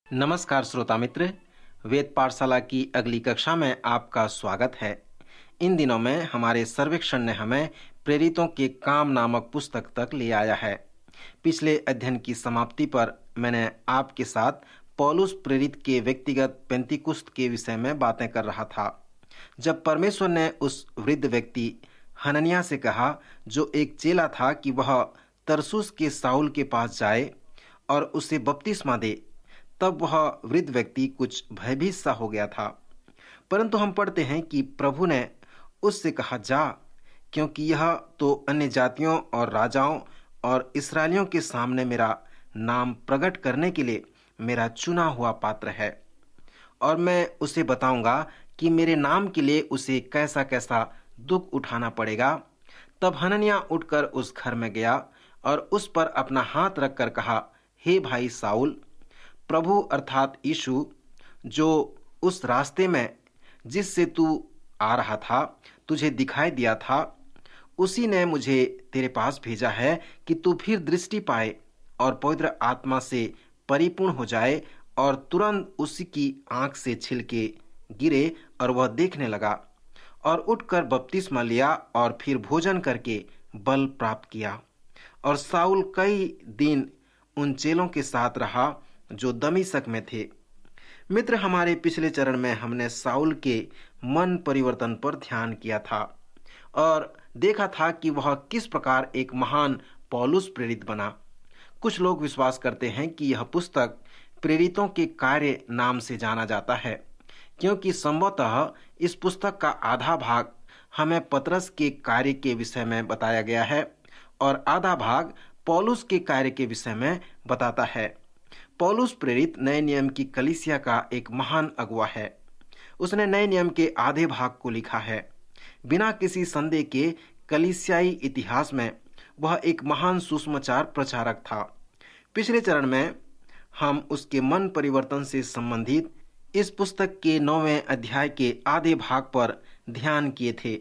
नमस्कार श्रोता मित्र, वेद पाठशाला की अगली कक्षा में आपका स्वागत है। इन दिनों में हमारे सर्वेक्षण ने हमें प्रेरितों के काम नामक पुस्तक तक ले आया है। पिछले अध्ययन की समाप्ति पर मैंने आपके साथ पौलुस प्रेरित के व्यक्तिगत पेंतीकुस्त के विषय में बातें कर रहा था। जब परमेश्वर ने उस वृद्ध व्यक्ति हनन्याह से कहा, जो एक चेला था, कि वह तरसुस के साउल के पास जाए और उसे बपतिस्मा दे, तब वह वृद्ध व्यक्ति कुछ भयभीत सा हो गया था। परंतु हम पढ़ते हैं कि प्रभु ने उससे कहा, जा, क्योंकि यह तो अन्य जातियों और राजाओं और इस्राएलियों के सामने मेरा नाम प्रकट करने के लिए मेरा चुना हुआ पात्र है, और मैं उसे बताऊंगा कि मेरे नाम के लिए उसे कैसा कैसा दुख उठाना पड़ेगा। तब हनन्याह उठकर उस घर में गया और उस पर अपना हाथ रखकर कहा, हे भाई साउल, प्रभु अर्थात यीशु, जो उस रास्ते में जिससे तू आ रहा था तुझे दिखाई दिया था, उसी ने मुझे तेरे पास भेजा है कि तू फिर दृष्टि पाए और पवित्र आत्मा से परिपूर्ण हो जाए। और तुरंत उसी की आंख से छिलके गिरे और वह देखने लगा, और उठकर बपतिस्मा लिया और फिर भोजन करके बल प्राप्त किया। और साउल कई दिन उन चेलों के साथ रहा जो दमिश्क में थे। मित्र, हमारे पिछले चरण में हमने साउल के मन परिवर्तन पर ध्यान किया था और देखा था कि वह किस प्रकार एक महान पौलुस प्रेरित बना। कुछ लोग विश्वास करते हैं कि यह पुस्तक प्रेरितों के कार्य नाम से जाना जाता है, क्योंकि संभवतः इस पुस्तक का आधा भाग हमें पतरस के कार्य के विषय में बताया गया है और आधा भाग पौलुस के कार्य के विषय में बताता है। पौलुस प्रेरित नए नियम की कलीसिया का एक महान अगुवा है। उसने नए नियम के आधे भाग को लिखा है। बिना किसी संदेह के कलीसियाई इतिहास में वह एक महान सुसमाचार प्रचारक था। पिछले चरण में हम उसके मन परिवर्तन से संबंधित इस पुस्तक के 9वें अध्याय के आधे भाग पर ध्यान किए थे।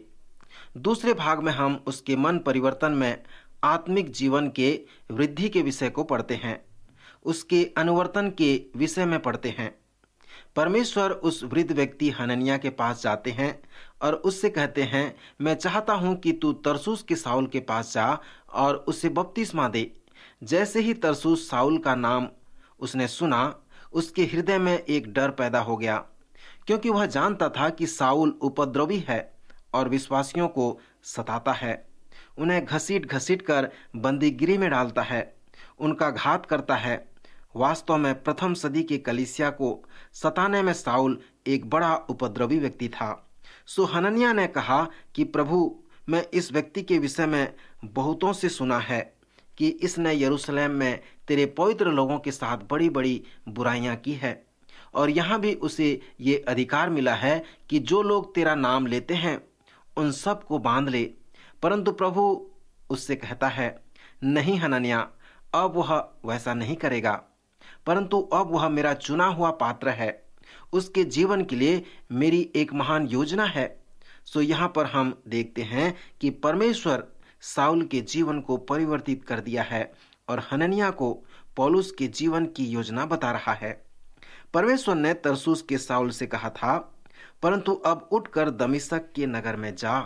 दूसरे भाग में हम उसके मन परिवर्तन में आत्मिक जीवन के वृद्धि के विषय को पढ़ते हैं, उसके अनुवर्तन के विषय में पढ़ते हैं। परमेश्वर उस वृद्ध व्यक्ति हनन्याह के पास जाते हैं और उससे कहते हैं, मैं चाहता हूं कि तू तरसुस के साउल के पास जा और उसे बपतिस्मा दे। जैसे ही तरसुस साउल का नाम उसने सुना, उसके हृदय में एक डर पैदा हो गया, क्योंकि वह जानता था कि साउल उपद्रवी है और विश्वासियों को सताता है, उन्हें घसीट घसीट कर बंदीगिरी में डालता है, उनका घात करता है। वास्तव में प्रथम सदी के कलीसिया को सताने में साउल एक बड़ा उपद्रवी व्यक्ति था। सो हनन्याह ने कहा कि प्रभु, मैं इस व्यक्ति के विषय में बहुतों से सुना है कि इसने यरूशलेम में तेरे पवित्र लोगों के साथ बड़ी बड़ी बुराइयां की है, और यहाँ भी उसे ये अधिकार मिला है कि जो लोग तेरा नाम लेते हैं उन सब को बांध ले। परंतु प्रभु उससे कहता है, नहीं हनन्याह, अब वह वैसा नहीं करेगा, परंतु अब वह मेरा चुना हुआ पात्र है। उसके जीवन के लिए मेरी एक महान योजना है। सो यहाँ पर हम देखते हैं कि परमेश्वर साउल के जीवन को परिवर्तित कर दिया है और हनन्याह को पौलुस के जीवन की योजना बता रहा है। परमेश्वर ने तरसुस के साउल से कहा था, परंतु अब उठकर दमिश्क के नगर में जा।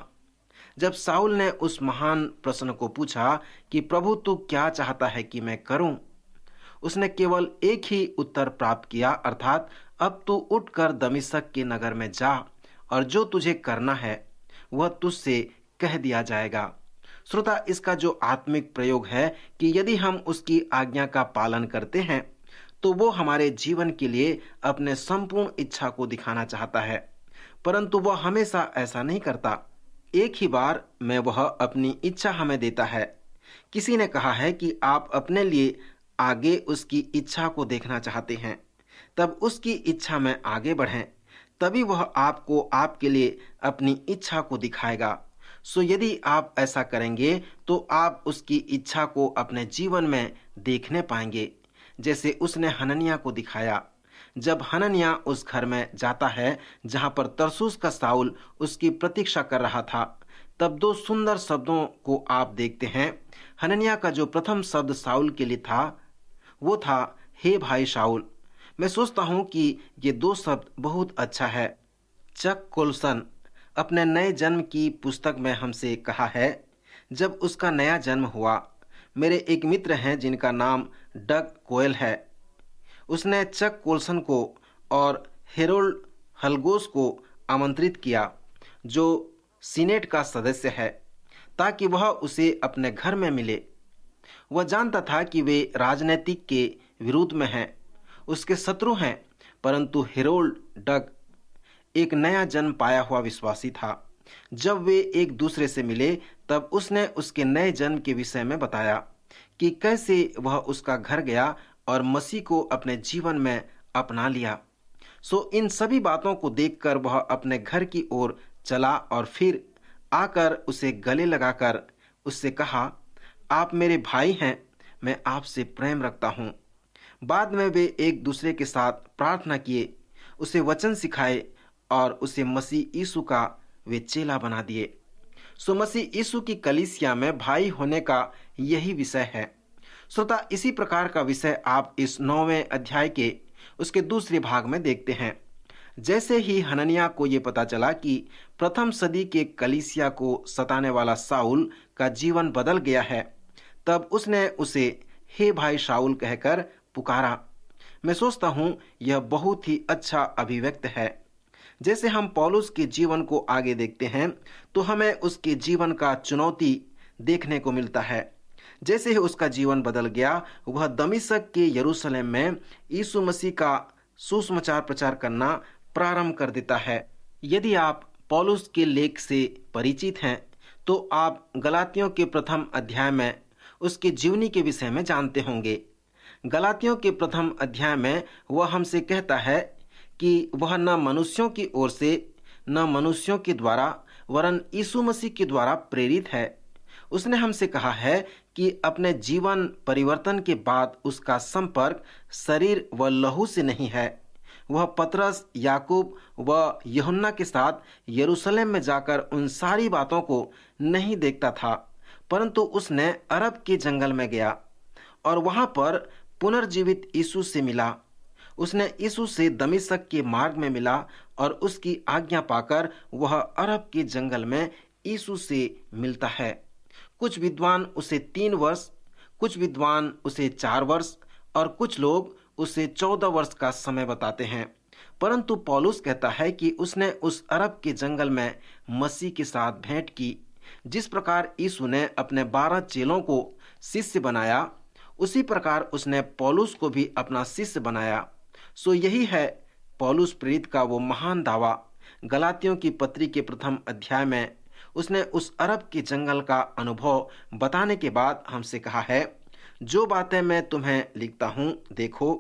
जब साउल ने उस महान प्रश्न को पूछा कि प्रभु, तू क्या चाहता है कि मैं करूं, उसने केवल एक ही उत्तर प्राप्त किया, अर्थात अब तू उठकर दमिश्क के नगर में जा और जो तुझे करना है वह तुझसे कह दिया जाएगा। श्रोता, इसका जो आत्मिक प्रयोग है कि यदि हम उसकी आज्ञा का पालन करते हैं तो वो हमारे जीवन के लिए अपने संपूर्ण इच्छा को दिखाना चाहता है, परंतु वह हमेशा ऐसा नहीं करता। एक ही बार में वह अपनी इच्छा हमें देता है। किसी ने कहा है कि आप अपने लिए आगे उसकी इच्छा को देखना चाहते हैं, तब उसकी इच्छा में आगे बढ़ें, तभी वह आपको आपके लिए अपनी इच्छा को दिखाएगा। सो यदि आप ऐसा करेंगे तो आप उसकी इच्छा को अपने जीवन में देखने पाएंगे, जैसे उसने हनन्याह को दिखाया। जब हनन्याह उस घर में जाता है जहां पर तरसुस का साउल उसकी प्रतीक्षा कर रहा था, तब दो सुंदर शब्दों को आप देखते हैं। हनन्याह का जो प्रथम शब्द साउल के लिए था वो था, हे भाई शाऊल, मैं सोचता हूँ कि ये दो शब्द बहुत अच्छा है। चक कोल्सन अपने नए जन्म की पुस्तक में हमसे कहा है, जब उसका नया जन्म हुआ, मेरे एक मित्र हैं जिनका नाम डग कोयल है। उसने चक कोल्सन को और हेरोल्ड हलगोस को आमंत्रित किया, जो सीनेट का सदस्य है, ताकि वह उसे अपने घर में मिले। वह जानता था कि वे राजनीतिक के विरोध में हैं, उसके शत्रु हैं, परंतु हेरोल्ड डग एक नया जन्म पाया हुआ विश्वासी था। जब वे एक दूसरे से मिले, तब उसने उसके नए जन्म के विषय में बताया कि कैसे वह उसका घर गया और मसीह को अपने जीवन में अपना लिया। इन सभी बातों को देखकर वह अपने घर की ओर चला और फिर आकर उसे गले लगाकर उससे कहा, आप मेरे भाई हैं, मैं आपसे प्रेम रखता हूँ। बाद में वे एक दूसरे के साथ प्रार्थना किए, उसे वचन सिखाए और उसे मसीह यीशु का वे चेला बना दिए। मसीह यीशु की कलीसिया में भाई होने का यही विषय है। श्रोता, इसी प्रकार का विषय आप इस 9वें अध्याय के उसके दूसरे भाग में देखते हैं। जैसे ही हनन्याह को ये पता चला कि प्रथम सदी के कलीसिया को सताने वाला शाऊल का जीवन बदल गया है, तब उसने उसे हे भाई शाऊल कहकर पुकारा। मैं सोचता हूँ यह बहुत ही अच्छा अभिव्यक्त है। जैसे हम पौलुस के जीवन को आगे देखते हैं, तो हमें उसके जीवन का चुनौती देखने को मिलता है। जैसे ही उसका जीवन बदल गया, वह दमिश्क के यरूशलेम में यीशु मसीह का सुसमाचार प्रचार करना प्रारंभ कर देता है। यदि आप पौलुस के लेख से परिचित हैं, तो आप गलातियों के प्रथम अध्याय में उसके जीवनी के विषय में जानते होंगे। गलातियों के प्रथम अध्याय में वह हमसे कहता है कि वह न मनुष्यों की ओर से, न मनुष्यों के द्वारा, वरन यीशु मसीह के द्वारा प्रेरित है। उसने हमसे कहा है कि अपने जीवन परिवर्तन के बाद उसका संपर्क शरीर व लहू से नहीं है। वह पतरस, याकूब व यूहन्ना के साथ यरूशलेम में जाकर उन सारी बातों को नहीं देखता था, परंतु उसने अरब के जंगल में गया और वहां पर पुनर्जीवित यीशु से मिला। उसने यीशु से दमिश्क के मार्ग में मिला और उसकी आज्ञा पाकर वह अरब के जंगल में यीशु से मिलता है। कुछ विद्वान उसे 3 वर्ष, कुछ विद्वान उसे 4 वर्ष और कुछ लोग उसे 14 वर्ष का समय बताते हैं, परंतु पौलुस कहता है कि उसने उस अरब के जंगल में मसीह के साथ भेंट की। जिस प्रकार यीशु ने अपने 12 चेलों को शिष्य बनाया, उसी प्रकार उसने पौलुस को भी अपना शिष्य बनाया। यही है पौलुस प्रेरित का वो महान दावा। गलातियों की पत्री के प्रथम अध्याय में उसने उस अरब के जंगल का अनुभव बताने के बाद हमसे कहा है, जो बातें मैं तुम्हें लिखता हूँ, देखो,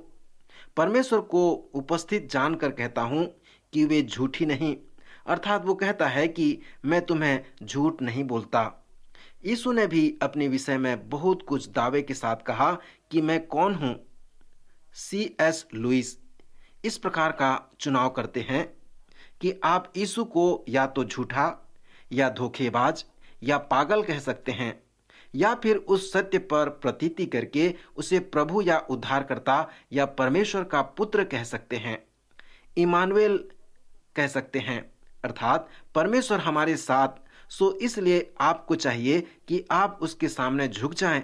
परमेश्वर को उपस्थित जानकर कहता हूँ कि वे झूठी नहीं। अर्थात वो कहता है कि मैं तुम्हें झूठ नहीं बोलता। यीशु ने भी अपने विषय में बहुत कुछ दावे के साथ कहा कि मैं कौन हूँ। C.S. लुइस इस प्रकार का चुनाव करते हैं कि आप यीशु को या तो झूठा या धोखेबाज या पागल कह सकते हैं, या फिर उस सत्य पर प्रतीति करके उसे प्रभु या उद्धारकर्ता या परमेश्वर का पुत्र कह सकते हैं। इमानुएल कह सकते हैं, अर्थात परमेश्वर हमारे साथ। इसलिए आपको चाहिए कि आप उसके सामने झुक जाएं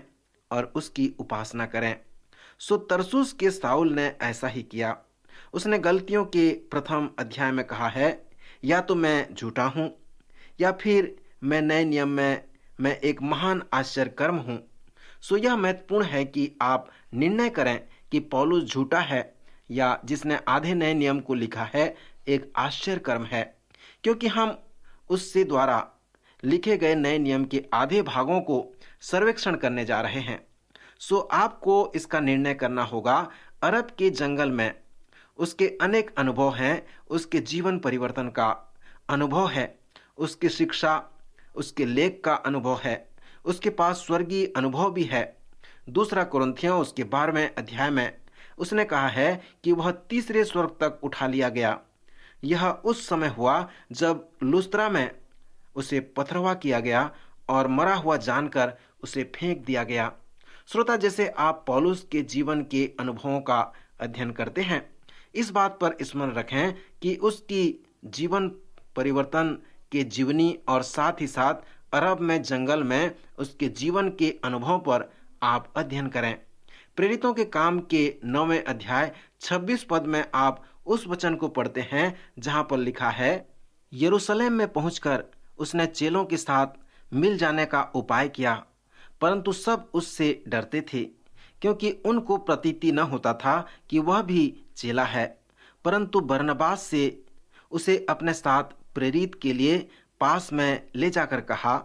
और उसकी उपासना करें। तरसुस के शाऊल ने ऐसा ही किया। उसने गलतियों के प्रथम अध्याय में कहा है, या तो मैं झूठा हूं या फिर मैं नए नियम में मैं एक महान आश्चर्य कर्म हूं। यह महत्वपूर्ण है कि आप निर्णय करें कि पौलुस झूठा है या जिसने आधे नए नियम को लिखा है एक आश्चर्य कर्म है, क्योंकि हम उससे द्वारा लिखे गए नए नियम के आधे भागों को सर्वेक्षण करने जा रहे हैं। आपको इसका निर्णय करना होगा। अरब के जंगल में उसके अनेक अनुभव हैं, उसके जीवन परिवर्तन का अनुभव है, उसकी शिक्षा, उसके लेख का अनुभव है, उसके पास स्वर्गीय अनुभव भी है। 2 कुरिन्थियों उसके 12वें अध्याय में उसने कहा है कि वह तीसरे स्वर्ग तक उठा लिया गया। यह उस समय हुआ जब लुस्त्रा में उसे पथरवा किया गया और मरा हुआ जानकर उसे फेंक दिया गया। श्रोता, जैसे आप पौलुस के जीवन के अनुभवों का अध्ययन करते हैं, इस बात पर स्मरण रखें कि उसकी जीवन परिवर्तन के जीवनी और साथ ही साथ अरब में जंगल में उसके जीवन के अनुभव पर आप अध्ययन करें। प्रेरितों के काम के 9वें अध्याय 26 पद में आप उस वचन को पढ़ते हैं जहां पर लिखा है, यरूशलेम में पहुंचकर उसने चेलों के साथ मिल जाने का उपाय किया, परंतु सब उससे डरते थे, क्योंकि उनको प्रतीति न होता था कि वह भी चेला है। परंतु बरनबास से उसे अपने साथ प्रेरित के लिए पास में ले जाकर कहा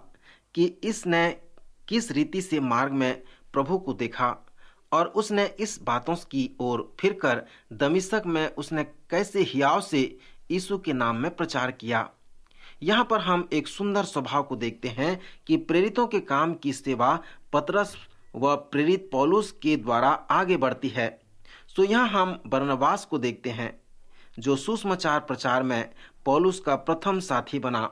कि इसने किस रीति से मार्ग में प्रभु को देखा और उसने इस बातों की ओर फिरकर दमिश्क में उसने कैसे हियाव से यीशु के नाम में प्रचार किया। यहाँ पर हम एक सुंदर स्वभाव को देखते हैं कि प्रेरितों के काम की सेवा पतरस व प्रेरित पौलुस के द्वारा आगे बढ़ती है। सो यहाँ हम बरनबास को देखते हैं जो सुसमाचार प्रचार में पौलुस का प्रथम साथी बना।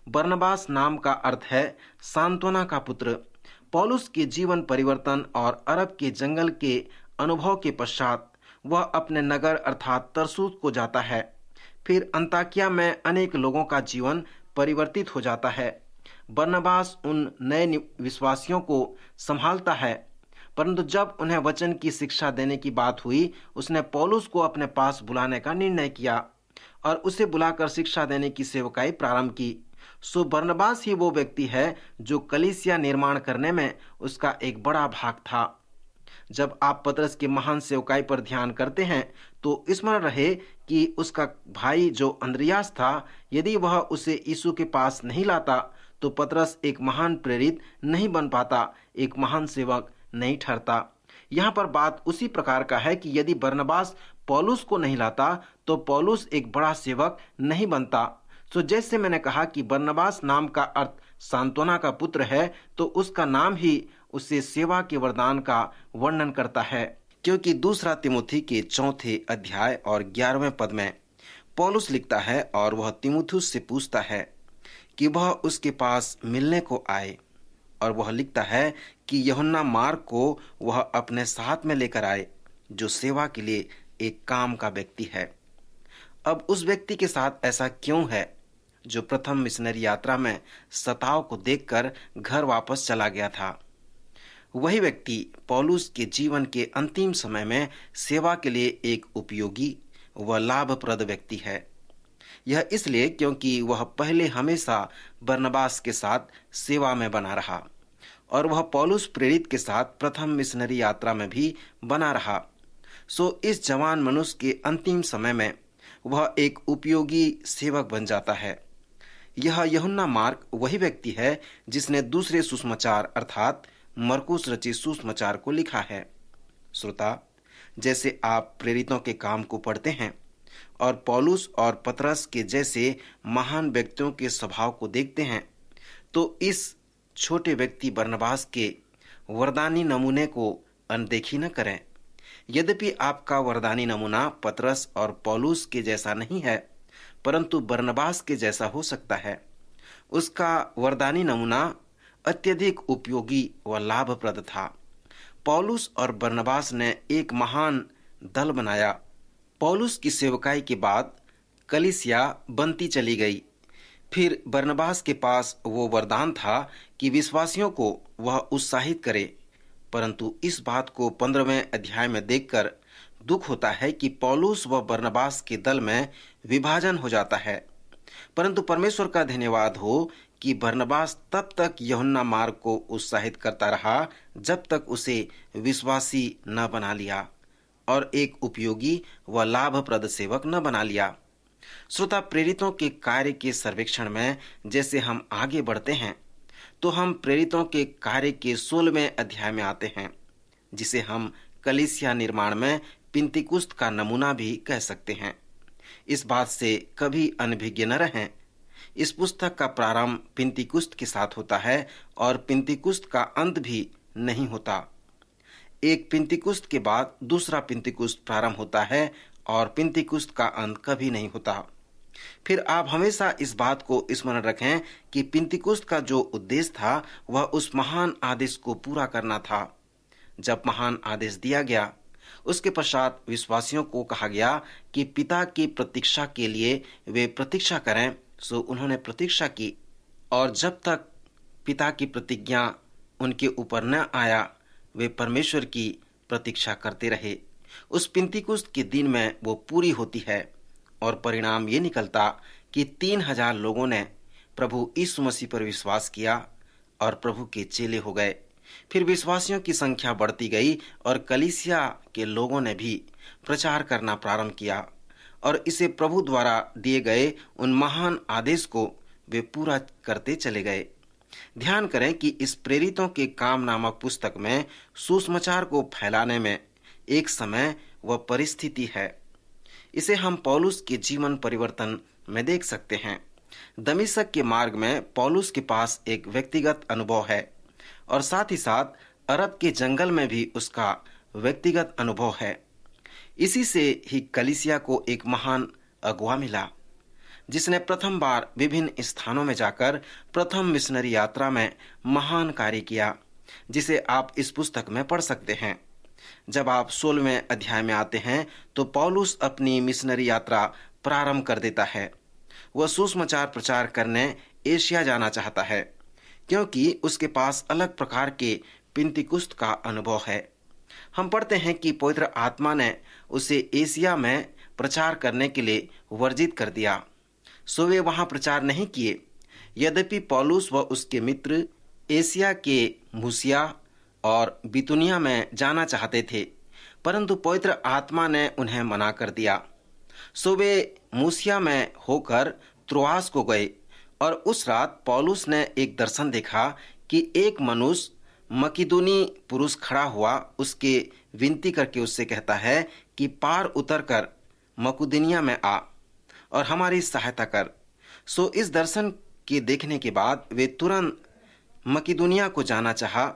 बरनबास नाम का अर्थ है सांत्वना का पुत्र। पौलुस के जीवन परिवर्तन और अरब के जंगल के अनुभव के पश्चात वह अपने नगर अर्थात तरसुस को जाता है। फिर अंताकिया में अनेक लोगों का जीवन परिवर्तित हो जाता है। बरनबास उन नए विश्वासियों को संभालता है, परंतु जब उन्हें वचन की शिक्षा देने की बात हुई, उसने पौलुस को अपने पास बुलाने का निर्णय किया और उसे बुलाकर शिक्षा देने की सेवकाई प्रारंभ की। सो बरनबास ही वो व्यक्ति है जो कलीसिया निर्माण करने में उसका एक बड़ा भाग था। जब आप पतरस के महान सेवकाई पर ध्यान करते हैं तो स्मरण रहे कि उसका भाई जो अंद्रियास था, यदि वह उसे यीशु के पास नहीं लाता तो पतरस एक महान प्रेरित नहीं बन पाता, एक महान सेवक नहीं ठहरता। यहाँ पर बात उसी प्रकार का है कि यदि बरनबास पौलुस को नहीं लाता तो पौलुस एक बड़ा सेवक नहीं बनता। तो जैसे मैंने कहा कि बरनबास नाम का अर्थ सांत्वना का पुत्र है, तो उसका नाम ही उसे सेवा के वरदान का वर्णन करता है, क्योंकि दूसरा तिमुथी के 4 अध्याय और 11वें पद में पौलुस लिखता है और वह तिमुथियुस से पूछता है कि वह उसके पास मिलने को आए, और वह लिखता है कि यूहन्ना मार्क को वह अपने साथ में लेकर आए, जो सेवा के लिए एक काम का व्यक्ति है। अब उस व्यक्ति के साथ ऐसा क्यों है जो प्रथम मिशनरी यात्रा में सताव को देखकर घर वापस चला गया था? वही व्यक्ति पौलुस के जीवन के अंतिम समय में सेवा के लिए एक उपयोगी व लाभप्रद व्यक्ति है। यह इसलिए क्योंकि वह पहले हमेशा बरनबास के साथ सेवा में बना रहा और वह पौलुस प्रेरित के साथ प्रथम मिशनरी यात्रा में भी बना रहा। सो इस जवान मनुष्य के अंतिम समय में वह एक उपयोगी सेवक बन जाता है। यह यूहन्ना मार्क वही व्यक्ति है जिसने दूसरे सुसमाचार अर्थात मरकुस रचित सुसमाचार को लिखा है। श्रोता, जैसे आप प्रेरितों के काम को पढ़ते हैं और पौलुस और पतरस के जैसे महान व्यक्तियों के स्वभाव को देखते हैं, तो इस छोटे व्यक्ति बरनबास के वरदानी नमूने को अनदेखी न करें। यद्यपि आपका वरदानी नमूना पतरस और पौलुस के जैसा नहीं है, परंतु बरनबास के जैसा हो सकता है। उसका वरदानी नमूना अत्यधिक उपयोगी व लाभप्रद था। पौलुस और बरनबास ने एक महान दल बनाया। पौलुस की सेवकाई के बाद कलीसिया बनती चली गई। फिर बरनबास के पास वो वरदान था कि विश्वासियों को वह उत्साहित करे, परंतु इस बात को 15वें अध्याय में देखकर दुख होता है कि पौलुस व बरनबास के दल में विभाजन हो जाता है। परंतु परमेश्वर का धन्यवाद हो कि बरनबास तब तक यूहन्ना मार्क को उत्साहित करता रहा जब तक उसे विश्वासी न बना लिया और एक उपयोगी व लाभप्रद सेवक न बना लिया। श्रोता, प्रेरितों के कार्य के सर्वेक्षण में जैसे हम आगे बढ़ते हैं तो हम प्रेरितों के कार्य के 16वें अध्याय में आते हैं, जिसे हम कलीसिया निर्माण में पिंतीकुस्त का नमूना भी कह सकते हैं। इस बात से कभी अनभिज्ञ न रहें। इस पुस्तक का प्रारंभ पिंतीकुस्त के साथ होता है और पिंतीकुस्त का अंत भी नहीं होता। एक पिंतीकुस्त के बाद दूसरा पिंतीकुस्त प्रारंभ होता है और पिंतीकुस्त का अंत कभी नहीं होता। फिर आप हमेशा इस बात को स्मरण रखें कि पिंतीकुस्त का जो उद्देश्य था वह उस महान आदेश को पूरा करना था। जब महान आदेश दिया गया उसके पश्चात विश्वासियों को कहा गया कि पिता की प्रतीक्षा के लिए वे प्रतीक्षा करें। सो उन्होंने प्रतीक्षा की और जब तक पिता की प्रतिज्ञा उनके ऊपर न आया, वे परमेश्वर की प्रतीक्षा करते रहे। उस पिंतीकुस्त के दिन में वो पूरी होती है और परिणाम ये निकलता कि 3000 लोगों ने प्रभु यीशु मसीह पर विश्वास किया और प्रभु के चेले हो गए। फिर विश्वासियों की संख्या बढ़ती गई और कलीसिया के लोगों ने भी प्रचार करना प्रारंभ किया और इसे प्रभु द्वारा दिए गए उन महान आदेश को वे पूरा करते चले गए। ध्यान करें कि इस प्रेरितों के काम नामक पुस्तक में सुसमाचार को फैलाने में एक समय व परिस्थिति है। इसे हम पौलुस के जीवन परिवर्तन में देख सकते हैं। दमिश्क के मार्ग में पौलुस के पास एक व्यक्तिगत अनुभव है और साथ ही साथ अरब के जंगल में भी उसका व्यक्तिगत अनुभव है। इसी से ही कलीसिया को एक महान अगुवा मिला जिसने प्रथम बार विभिन्न स्थानों में जाकर प्रथम मिशनरी यात्रा में महान कार्य किया, जिसे आप इस पुस्तक में पढ़ सकते हैं। जब आप 16वें अध्याय में आते हैं तो पौलुस अपनी मिशनरी यात्रा प्रारंभ कर देता है। वह सुसमाचार प्रचार करने एशिया जाना चाहता है क्योंकि उसके पास अलग प्रकार के पिंतीकुस्त का अनुभव है। हम पढ़ते हैं कि पवित्र आत्मा ने उसे एशिया में प्रचार करने के लिए वर्जित कर दिया, सो वे वहां प्रचार नहीं किए। यद्यपि पौलुस व उसके मित्र एशिया के मूसिया और बितुनिया में जाना चाहते थे, परंतु पवित्र आत्मा ने उन्हें मना कर दिया। सो वे मूसिया में होकर त्रोआस को गए और उस रात पौलुस ने एक दर्शन देखा कि एक मनुष्य मकिदुनी पुरुष खड़ा हुआ, उसके विनती करके उससे कहता है कि पार उतरकर मकुदुनिया में आ और हमारी सहायता कर। सो इस दर्शन के देखने के बाद वे तुरंत मकिदुनिया को जाना चाहा,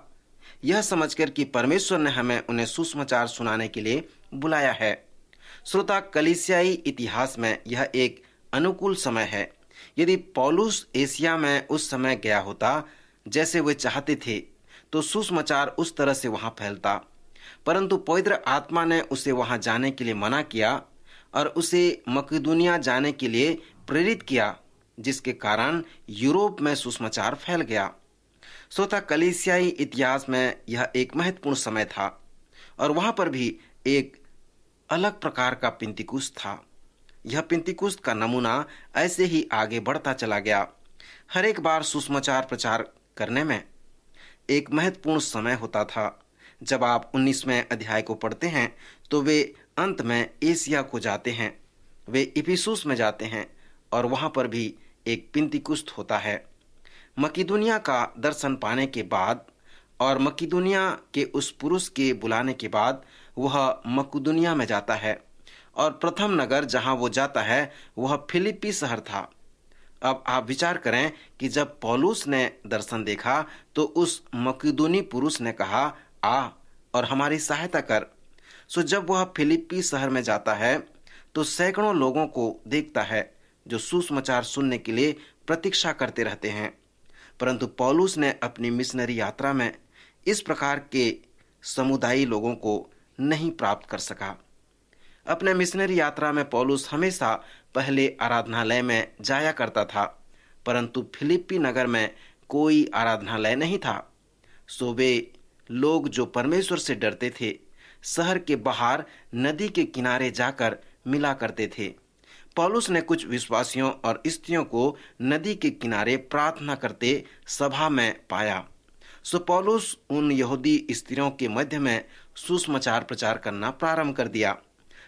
यह समझकर कि परमेश्वर ने हमें उन्हें सुसमाचार सुनाने के लिए बुलाया है। श्रोता, कलीसियाई इतिहास में यह एक अनुकूल समय है। यदि पौलुस एशिया में उस समय गया होता जैसे वे चाहते थे तो सुसमाचार उस तरह से वहां फैलता, परंतु पवित्र आत्मा ने उसे वहां जाने के लिए मना किया और उसे मकिदुनिया जाने के लिए प्रेरित किया, जिसके कारण यूरोप में सुसमाचार फैल गया। श्रोता, कलीसियाई इतिहास में यह एक महत्वपूर्ण समय था और वहां पर भी एक अलग प्रकार का पिंतीकुस्त था। यह पिंतीकुस्त का नमूना ऐसे ही आगे बढ़ता चला गया। हर एक बार सुसमाचार प्रचार करने में एक महत्वपूर्ण समय होता था। जब आप 19वें अध्याय को पढ़ते हैं तो वे अंत में एशिया को जाते हैं, वे इफिसुस में जाते हैं और वहां पर भी एक पिंतीकुस्त होता है। मकिदुनिया का दर्शन पाने के बाद और मकिदुनिया के उस पुरुष के बुलाने के बाद वह मकुदुनिया में जाता है और प्रथम नगर जहां वो जाता है वह फिलिप्पी शहर था। अब आप विचार करें कि जब पौलुस ने दर्शन देखा तो उस मकिदुनी पुरुष ने कहा, आ और हमारी सहायता कर। सो जब वह फिलिप्पी शहर में जाता है तो सैकड़ों लोगों को देखता है जो सुसमाचार सुनने के लिए प्रतीक्षा करते रहते हैं, परंतु पौलुस ने अपनी मिशनरी यात्रा में इस प्रकार के समुदायी लोगों को नहीं प्राप्त कर सका। अपने मिशनरी यात्रा में पौलुस हमेशा पहले आराधनालय में जाया करता था, परंतु फिलिप्पी नगर में कोई आराधनालय नहीं था। सो वे लोग जो परमेश्वर से डरते थे शहर के बाहर नदी के किनारे जाकर मिला करते थे। पौलुस ने कुछ विश्वासियों और स्त्रियों को नदी के किनारे प्रार्थना करते सभा में पाया। सो पौलुस उन यहूदी स्त्रियों के मध्य में सुसमाचार प्रचार करना प्रारंभ कर दिया।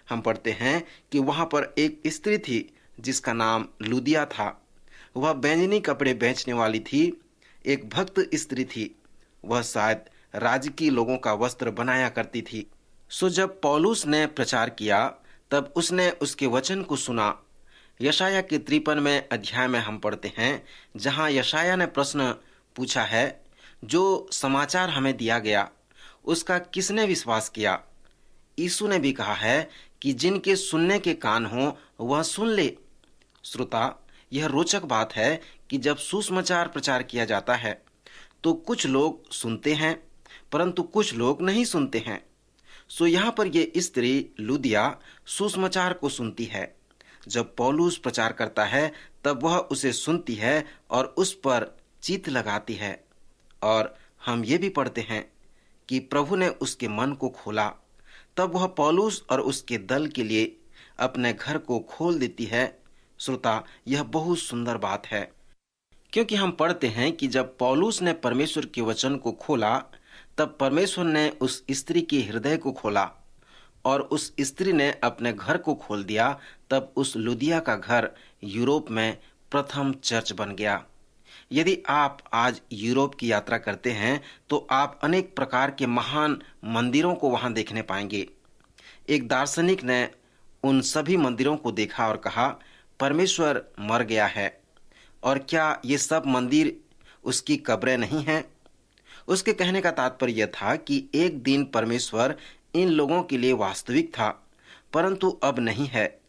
हम पढ़ते हैं कि वहां पर एक स्त्री थी जिसका नाम लुदिया था। वह बैंजनी कपड़े बेचने वाली थी, एक भक्त स्त्री थी। वह शायद राजकीय लोगों का वस्त्र बनाया करती थी। सो जब पौलुस ने प्रचार किया तब उसने उसके वचन को सुना। यशाया के 53वें अध्याय में हम पढ़ते हैं जहां यशाया ने प्रश्न पूछा है, जो समाचार हमें दिया गया उसका किसने विश्वास किया? यीशु ने भी कहा है कि जिनके सुनने के कान हो वह सुन ले। श्रोता, यह रोचक बात है कि जब सुसमाचार प्रचार किया जाता है तो कुछ लोग सुनते हैं परंतु कुछ लोग नहीं सुनते हैं। सो यहाँ पर ये स्त्री लुदिया सुसमाचार को सुनती है। जब पौलुस प्रचार करता है तब वह उसे सुनती है और उस पर चित्त लगाती है। और हम ये भी पढ़ते हैं कि प्रभु ने उसके मन को खोला, तब वह पौलुस और उसके दल के लिए अपने घर को खोल देती है। श्रोता, यह बहुत सुंदर बात है, क्योंकि हम पढ़ते हैं कि जब पौलुस ने परमेश्वर के वचन को खोला तब परमेश्वर ने उस स्त्री के हृदय को खोला और उस स्त्री ने अपने घर को खोल दिया। तब उस लुदिया का घर यूरोप में प्रथम चर्च बन गया। यदि आप आज यूरोप की यात्रा करते हैं तो आप अनेक प्रकार के महान मंदिरों को वहां देखने पाएंगे। एक दार्शनिक ने उन सभी मंदिरों को देखा और कहा, परमेश्वर मर गया है और क्या ये सब मंदिर उसकी कब्रें नहीं हैं? उसके कहने का तात्पर्य यह था कि एक दिन परमेश्वर इन लोगों के लिए वास्तविक था, परंतु अब नहीं है।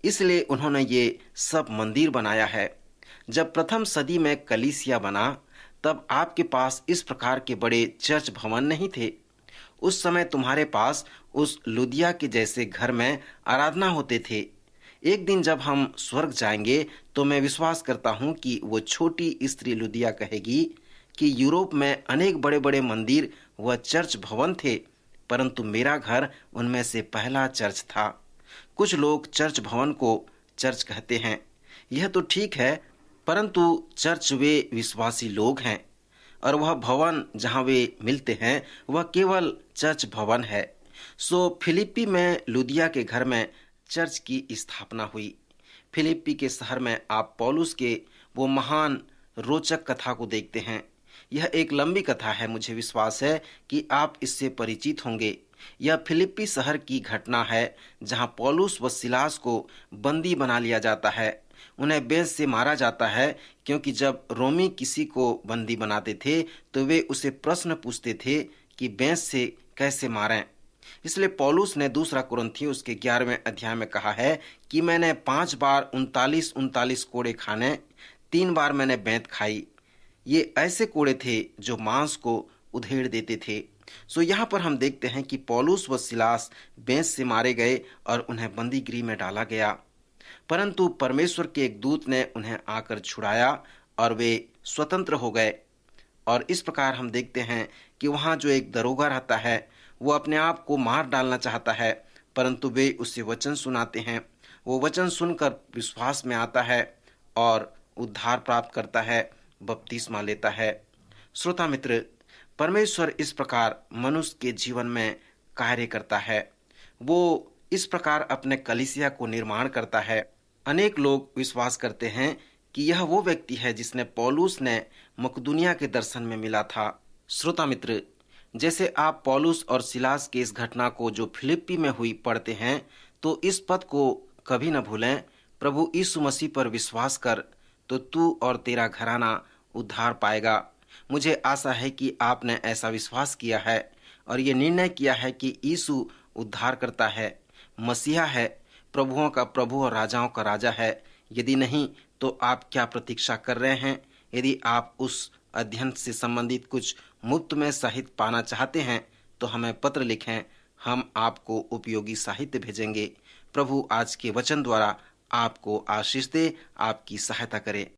इसलिए उन्होंने ये सब मंदिर बनाया है। जब प्रथम सदी में कलीसिया बना तब आपके पास इस प्रकार के बड़े चर्च भवन नहीं थे। उस समय तुम्हारे पास उस लुदिया के जैसे घर में आराधना होते थे। एक दिन जब हम स्वर्ग जाएंगे तो मैं विश्वास करता हूं कि वो छोटी स्त्री लुदिया कहेगी कि यूरोप में अनेक बड़े बड़े मंदिर व चर्च भवन थे, परंतु मेरा घर उनमें से पहला चर्च था। कुछ लोग चर्च भवन को चर्च कहते हैं, यह तो ठीक है, परंतु चर्च वे विश्वासी लोग हैं और वह भवन जहां वे मिलते हैं वह केवल चर्च भवन है। सो फिलिप्पी में लुदिया के घर में चर्च की स्थापना हुई। फिलिप्पी के शहर में आप पौलुस के वो महान रोचक कथा को देखते हैं। यह एक लंबी कथा है, मुझे विश्वास है कि आप इससे परिचित होंगे। यह फिलिप्पी शहर की घटना है जहां पौलुस व सिलास को बंदी बना लिया जाता है। उन्हें बेंच से मारा जाता है, क्योंकि जब रोमी किसी को बंदी बनाते थे तो वे उसे प्रश्न पूछते थे कि बेंच से कैसे मारें। इसलिए पौलुस ने दूसरा कुरिन्थियों उसके 11वें अध्याय में कहा है कि मैंने 5 बार 39 कोड़े खाने, 3 बार मैंने बेंत खाई। ये ऐसे कोड़े थे जो मांस को उधेड़ देते थे। सो यहाँ पर हम देखते हैं कि पौलुस व सिलास बेंच से मारे गए और उन्हें बंदी गृह में डाला गया, परंतु परमेश्वर के एक दूत ने उन्हें आकर छुड़ाया और वे स्वतंत्र हो गए। और इस प्रकार हम देखते हैं कि वहाँ जो एक दरोगा रहता है वो अपने आप को मार डालना चाहता है, परंतु वे उसे वचन सुनाते हैं। वो वचन सुनकर विश्वास में आता है और उद्धार प्राप्त करता है, बपतिस्मा लेता है। श्रोता मित्र, परमेश्वर इस प्रकार मनुष्य के जीवन में कार्य करता है। वो इस प्रकार अपने कलीसिया को निर्माण करता है। अनेक लोग विश्वास करते हैं कि यह वो व्यक्ति है जिसने पौलुस ने मकदूनिया के दर्शन में मिला था। श्रोता मित्र, जैसे आप पौलुस और सिलास की इस घटना को जो फिलिप्पी में हुई पढ़ते हैं तो इस पद को कभी न भूलें, प्रभु यीशु मसीह पर विश्वास कर तो तू और तेरा घराना उद्धार पाएगा। मुझे आशा है कि आपने ऐसा विश्वास किया है और ये निर्णय किया है कि यीशु उद्धार करता है, मसीहा है, प्रभुओं का प्रभु और राजाओं का राजा है। यदि नहीं तो आप क्या प्रतीक्षा कर रहे हैं? यदि आप उस अध्ययन से संबंधित कुछ मुफ्त में साहित्य पाना चाहते हैं तो हमें पत्र लिखें, हम आपको उपयोगी साहित्य भेजेंगे। प्रभु आज के वचन द्वारा आपको आशीष दे, आपकी सहायता करे।